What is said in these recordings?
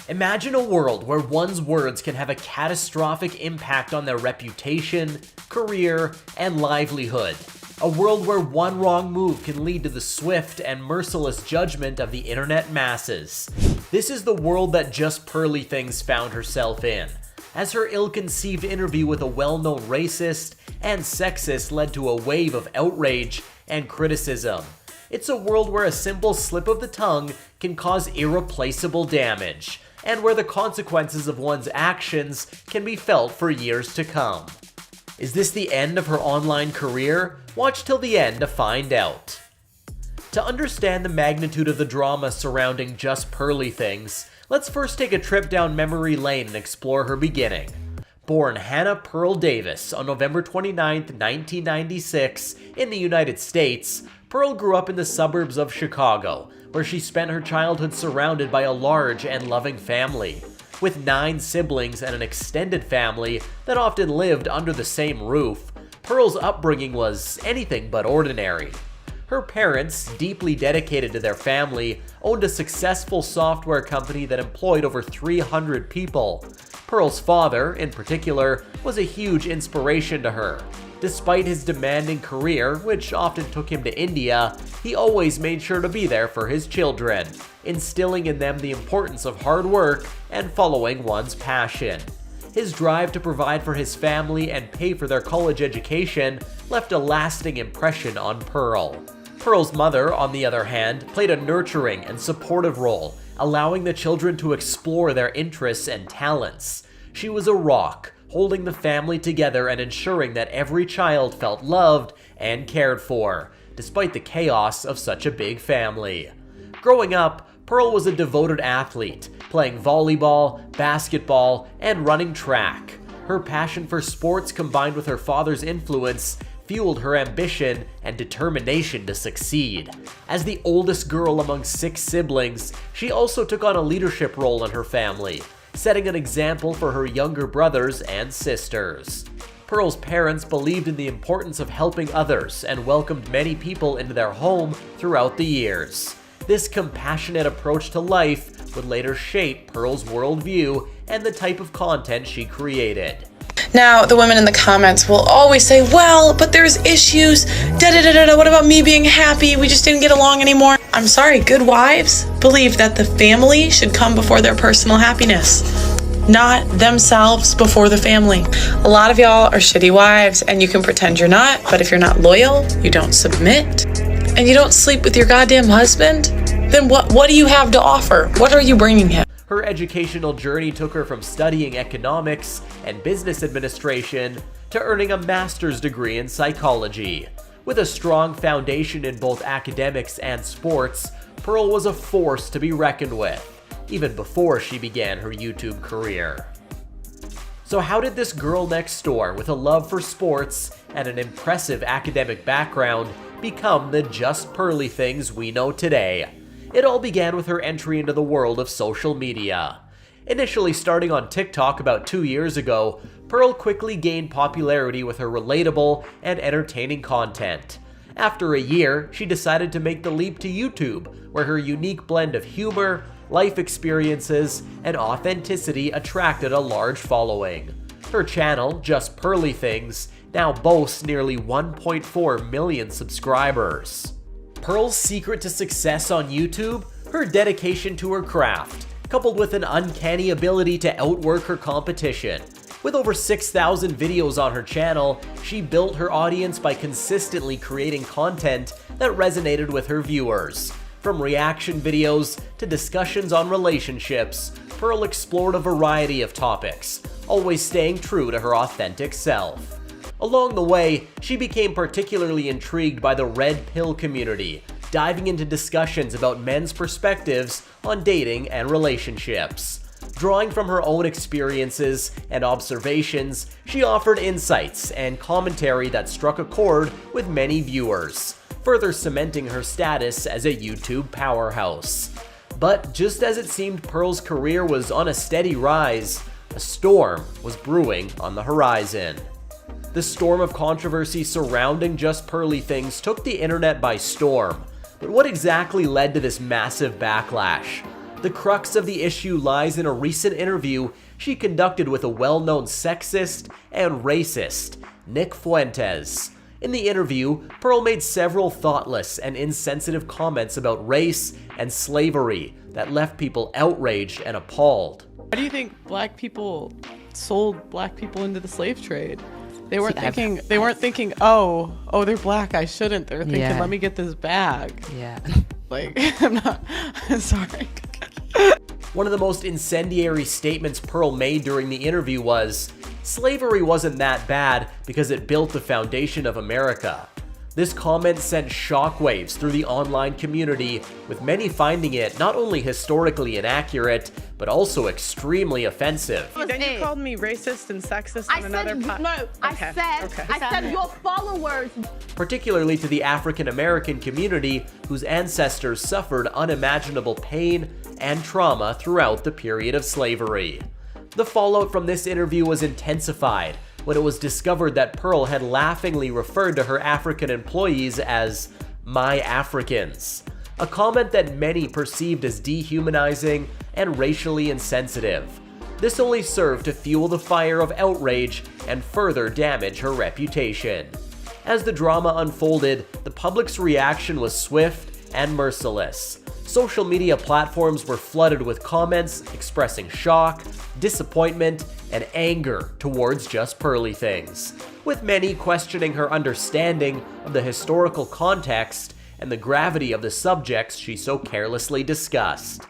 Imagine a world where one's words can have a catastrophic impact on their reputation, career, and livelihood. A world where one wrong move can lead to the swift and merciless judgment of the internet masses. This is the world that Just Pearly Things found herself in, as her ill-conceived interview with a well-known racist and sexist led to a wave of outrage and criticism. It's a world where a simple slip of the tongue can cause irreplaceable damage, and where the consequences of one's actions can be felt for years to come. Is this the end of her online career? Watch till the end to find out. To understand the magnitude of the drama surrounding Just Pearly Things, let's first take a trip down memory lane and explore her beginning. Born Hannah Pearl Davis on November 29, 1996, in the United States, Pearl grew up in the suburbs of Chicago, where she spent her childhood surrounded by a large and loving family. With 9 siblings and an extended family that often lived under the same roof, Pearl's upbringing was anything but ordinary. Her parents, deeply dedicated to their family, owned a successful software company that employed over 300 people. Pearl's father, in particular, was a huge inspiration to her. Despite his demanding career, which often took him to India, he always made sure to be there for his children, instilling in them the importance of hard work and following one's passion. His drive to provide for his family and pay for their college education left a lasting impression on Pearl. Pearl's mother, on the other hand, played a nurturing and supportive role, allowing the children to explore their interests and talents. She was a rock, holding the family together and ensuring that every child felt loved and cared for, despite the chaos of such a big family. Growing up, Pearl was a devoted athlete, playing volleyball, basketball, and running track. Her passion for sports combined with her father's influence fueled her ambition and determination to succeed. As the oldest girl among 6 siblings, she also took on a leadership role in her family, setting an example for her younger brothers and sisters. Pearl's parents believed in the importance of helping others and welcomed many people into their home throughout the years. This compassionate approach to life would later shape Pearl's worldview and the type of content she created. Now, the women in the comments will always say, well, but there's issues, da-da-da-da-da, what about me being happy? We just didn't get along anymore. I'm sorry, good wives believe that the family should come before their personal happiness, not themselves before the family. A lot of y'all are shitty wives, and you can pretend you're not, but if you're not loyal, you don't submit, and you don't sleep with your goddamn husband, then what do you have to offer? What are you bringing him? Her educational journey took her from studying economics and business administration to earning a master's degree in psychology. With a strong foundation in both academics and sports, Pearl was a force to be reckoned with, even before she began her YouTube career. So how did this girl next door with a love for sports and an impressive academic background become the Just Pearly Things we know today? It all began with her entry into the world of social media. Initially starting on TikTok about 2 years ago, Pearl quickly gained popularity with her relatable and entertaining content. After a year, she decided to make the leap to YouTube, where her unique blend of humor, life experiences, and authenticity attracted a large following. Her channel, Just Pearly Things, now boasts nearly 1.4 million subscribers. Pearl's secret to success on YouTube? Her dedication to her craft, coupled with an uncanny ability to outwork her competition. With over 6,000 videos on her channel, she built her audience by consistently creating content that resonated with her viewers. From reaction videos to discussions on relationships, Pearl explored a variety of topics, always staying true to her authentic self. Along the way, she became particularly intrigued by the red pill community, diving into discussions about men's perspectives on dating and relationships. Drawing from her own experiences and observations, she offered insights and commentary that struck a chord with many viewers, further cementing her status as a YouTube powerhouse. But just as it seemed Pearl's career was on a steady rise, a storm was brewing on the horizon. The storm of controversy surrounding Just Pearly Things took the internet by storm. But what exactly led to this massive backlash? The crux of the issue lies in a recent interview she conducted with a well-known sexist and racist, Nick Fuentes. In the interview, Pearl made several thoughtless and insensitive comments about race and slavery that left people outraged and appalled. Why do you think black people sold black people into the slave trade? They weren't thinking, oh, they're black, I shouldn't. They were thinking, let me get this bag. Yeah. Like, I'm sorry. One of the most incendiary statements Pearl made during the interview was, "Slavery wasn't that bad because it built the foundation of America." This comment sent shockwaves through the online community, with many finding it not only historically inaccurate, but also extremely offensive. Then you called me racist and sexist on another podcast. No, I said your followers. Particularly to the African American community whose ancestors suffered unimaginable pain and trauma throughout the period of slavery. The fallout from this interview was intensified when it was discovered that Pearl had laughingly referred to her African employees as "my Africans," a comment that many perceived as dehumanizing and racially insensitive. This only served to fuel the fire of outrage and further damage her reputation. As the drama unfolded, the public's reaction was swift and merciless. Social media platforms were flooded with comments expressing shock, disappointment, and anger towards Just Pearly Things, with many questioning her understanding of the historical context and the gravity of the subjects she so carelessly discussed.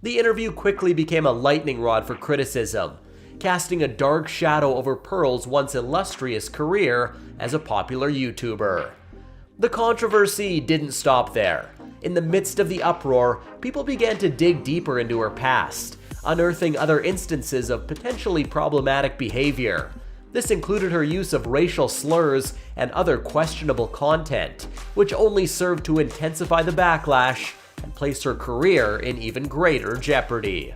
The interview quickly became a lightning rod for criticism, casting a dark shadow over Pearl's once illustrious career as a popular YouTuber. The controversy didn't stop there. In the midst of the uproar, people began to dig deeper into her past, unearthing other instances of potentially problematic behavior. This included her use of racial slurs and other questionable content, which only served to intensify the backlash and place her career in even greater jeopardy.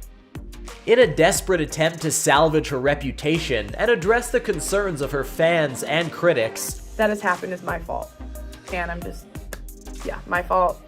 In a desperate attempt to salvage her reputation and address the concerns of her fans and critics, that has happened is my fault. And my fault.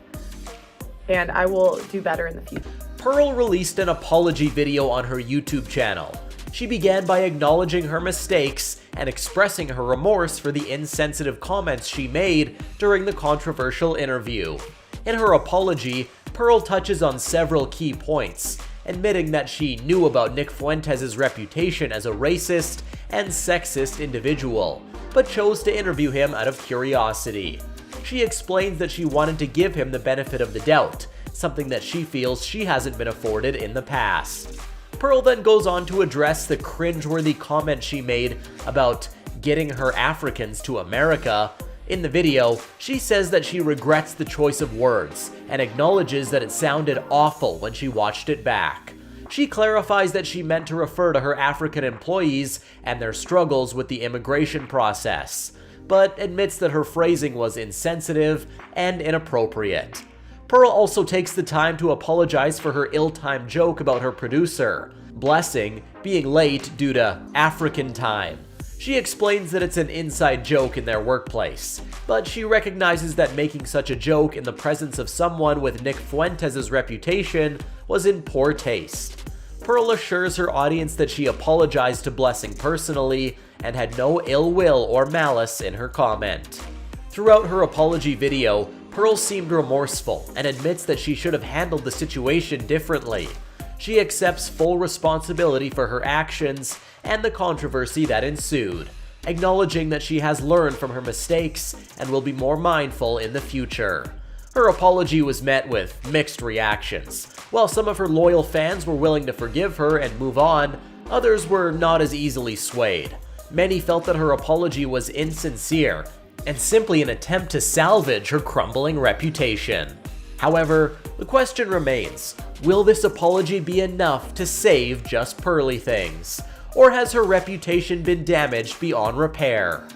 And I will do better in the future. Pearl released an apology video on her YouTube channel. She began by acknowledging her mistakes and expressing her remorse for the insensitive comments she made during the controversial interview. In her apology, Pearl touches on several key points, admitting that she knew about Nick Fuentes' reputation as a racist and sexist individual, but chose to interview him out of curiosity. She explains that she wanted to give him the benefit of the doubt, something that she feels she hasn't been afforded in the past. Pearl then goes on to address the cringeworthy comment she made about getting her Africans to America. In the video, she says that she regrets the choice of words and acknowledges that it sounded awful when she watched it back. She clarifies that she meant to refer to her African employees and their struggles with the immigration process, but admits that her phrasing was insensitive and inappropriate. Pearl also takes the time to apologize for her ill-timed joke about her producer, Blessing, being late due to African time. She explains that it's an inside joke in their workplace, but she recognizes that making such a joke in the presence of someone with Nick Fuentes' reputation was in poor taste. Pearl assures her audience that she apologized to Blessing personally and had no ill will or malice in her comment. Throughout her apology video, Pearl seemed remorseful and admits that she should have handled the situation differently. She accepts full responsibility for her actions and the controversy that ensued, acknowledging that she has learned from her mistakes and will be more mindful in the future. Her apology was met with mixed reactions. While some of her loyal fans were willing to forgive her and move on, others were not as easily swayed. Many felt that her apology was insincere and simply an attempt to salvage her crumbling reputation. However, the question remains, will this apology be enough to save Just Pearly Things? Or has her reputation been damaged beyond repair?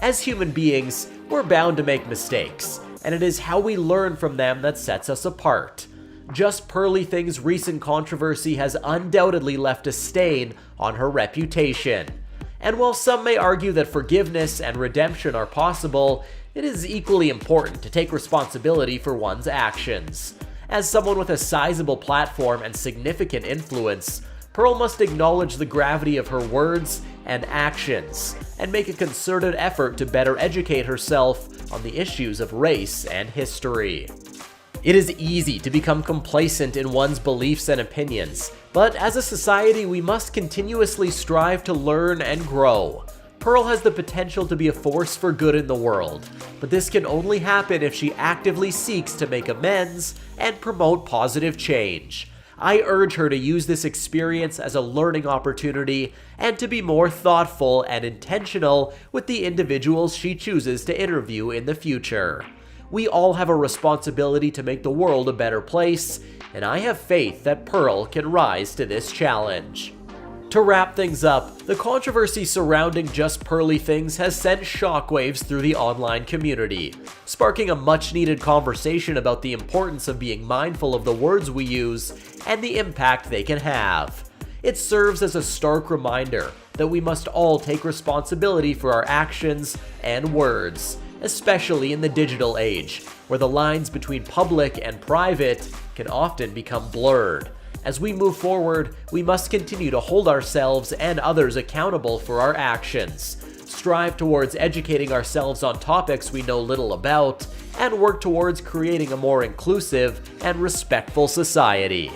As human beings, we're bound to make mistakes, and it is how we learn from them that sets us apart. Just Pearly Things' recent controversy has undoubtedly left a stain on her reputation. And while some may argue that forgiveness and redemption are possible, it is equally important to take responsibility for one's actions. As someone with a sizable platform and significant influence, Pearl must acknowledge the gravity of her words and actions, and make a concerted effort to better educate herself on the issues of race and history. It is easy to become complacent in one's beliefs and opinions, but as a society we must continuously strive to learn and grow. Pearl has the potential to be a force for good in the world, but this can only happen if she actively seeks to make amends and promote positive change. I urge her to use this experience as a learning opportunity and to be more thoughtful and intentional with the individuals she chooses to interview in the future. We all have a responsibility to make the world a better place, and I have faith that Pearl can rise to this challenge. To wrap things up, the controversy surrounding Just Pearly Things has sent shockwaves through the online community, sparking a much-needed conversation about the importance of being mindful of the words we use and the impact they can have. It serves as a stark reminder that we must all take responsibility for our actions and words, especially in the digital age, where the lines between public and private can often become blurred. As we move forward, we must continue to hold ourselves and others accountable for our actions, strive towards educating ourselves on topics we know little about, and work towards creating a more inclusive and respectful society.